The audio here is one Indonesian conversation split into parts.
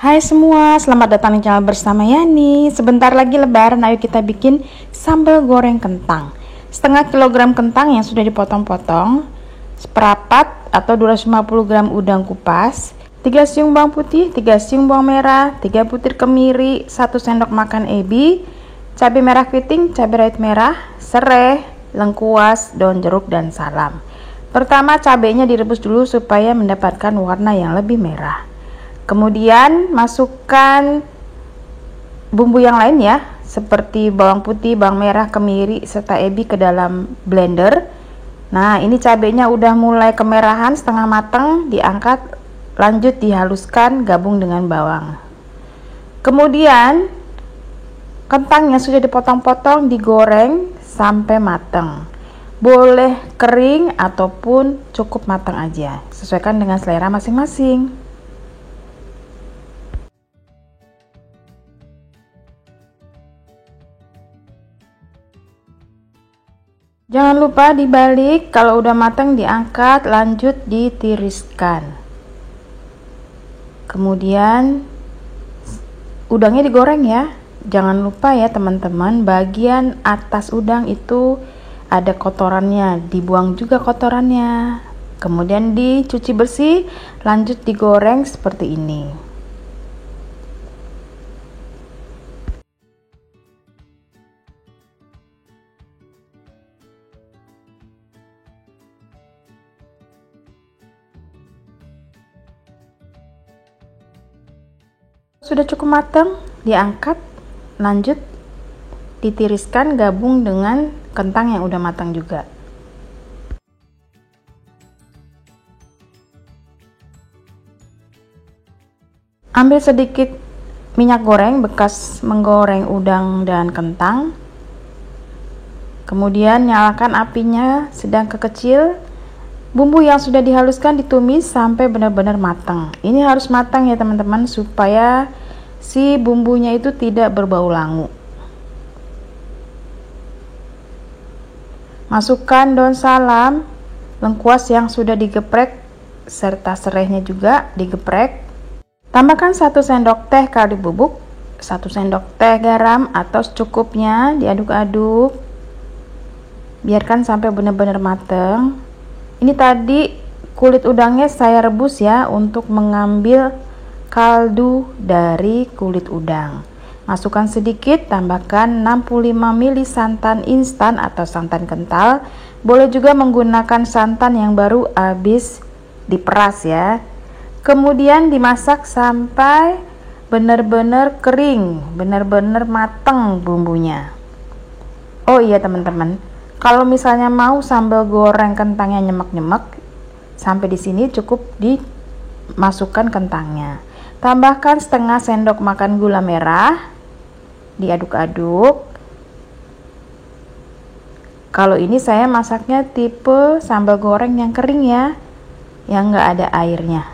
Hai semua, selamat datang di channel bersama Yani. Sebentar lagi lebaran, ayo kita bikin sambal goreng kentang. Setengah kilogram kentang yang sudah dipotong-potong, seperapat atau 250 gram udang kupas, 3 siung bawang putih, 3 siung bawang merah, 3 butir kemiri, 1 sendok makan ebi, cabai merah keriting, cabai rawit merah, serai, lengkuas, daun jeruk, dan salam. Pertama, cabainya direbus dulu supaya mendapatkan warna yang lebih merah. Kemudian masukkan bumbu yang lain ya, seperti bawang putih, bawang merah, kemiri, serta ebi ke dalam blender. Nah, ini cabainya udah mulai kemerahan, setengah matang, diangkat, lanjut dihaluskan, gabung dengan bawang. Kemudian kentang yang sudah dipotong-potong digoreng sampai matang. Boleh kering ataupun cukup matang aja, sesuaikan dengan selera masing-masing. Jangan lupa dibalik, kalau udah matang diangkat, lanjut ditiriskan. Kemudian udangnya digoreng ya. Jangan lupa ya teman-teman, bagian atas udang itu ada kotorannya, dibuang juga kotorannya. Kemudian dicuci bersih, lanjut digoreng seperti ini. Sudah cukup matang, diangkat, lanjut ditiriskan gabung dengan kentang yang udah matang juga. Ambil sedikit minyak goreng bekas menggoreng udang dan kentang. Kemudian nyalakan apinya sedang ke kecil. Bumbu yang sudah dihaluskan ditumis sampai benar-benar matang. Ini harus matang ya teman-teman, supaya si bumbunya itu tidak berbau langu. Masukkan daun salam, lengkuas yang sudah digeprek, serta serainya juga digeprek. Tambahkan 1 sendok teh kaldu bubuk, 1 sendok teh garam atau secukupnya, diaduk-aduk. Biarkan sampai benar-benar matang. Ini tadi kulit udangnya saya rebus ya, untuk mengambil kaldu dari kulit udang. Masukkan sedikit, tambahkan 65 ml santan instan atau santan kental. Boleh juga menggunakan santan yang baru habis diperas ya. Kemudian dimasak sampai benar-benar kering, benar-benar matang bumbunya. Oh iya teman-teman, kalau misalnya mau sambal goreng kentangnya nyemek-nyemek, sampai di sini cukup dimasukkan kentangnya. Tambahkan setengah sendok makan gula merah, diaduk-aduk. Kalau ini saya masaknya tipe sambal goreng yang kering ya, yang nggak ada airnya.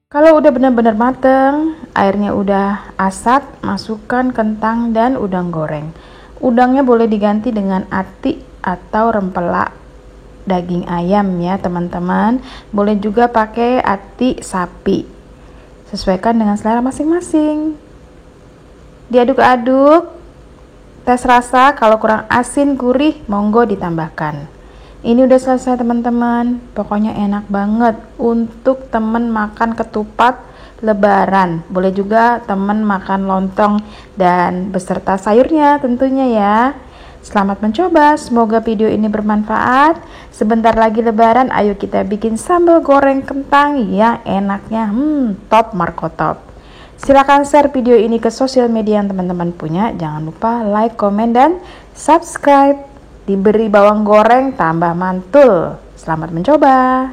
Kalau udah benar-benar mateng, airnya udah asat, masukkan kentang dan udang goreng. Udangnya boleh diganti dengan ati atau rempelak daging ayam ya teman-teman. Boleh juga pakai ati sapi. Sesuaikan dengan selera masing-masing. Diaduk-aduk, tes rasa, kalau kurang asin gurih monggo ditambahkan. Ini udah selesai teman-teman. Pokoknya enak banget untuk temen makan ketupat lebaran. Boleh juga temen makan lontong dan beserta sayurnya tentunya ya. Selamat mencoba, semoga video ini bermanfaat. Sebentar lagi lebaran, ayo kita bikin sambal goreng kentang yang enaknya top marko top. Silahkan share video ini ke sosial media yang teman-teman punya. Jangan lupa like, komen, dan subscribe. Diberi bawang goreng tambah mantul. Selamat mencoba.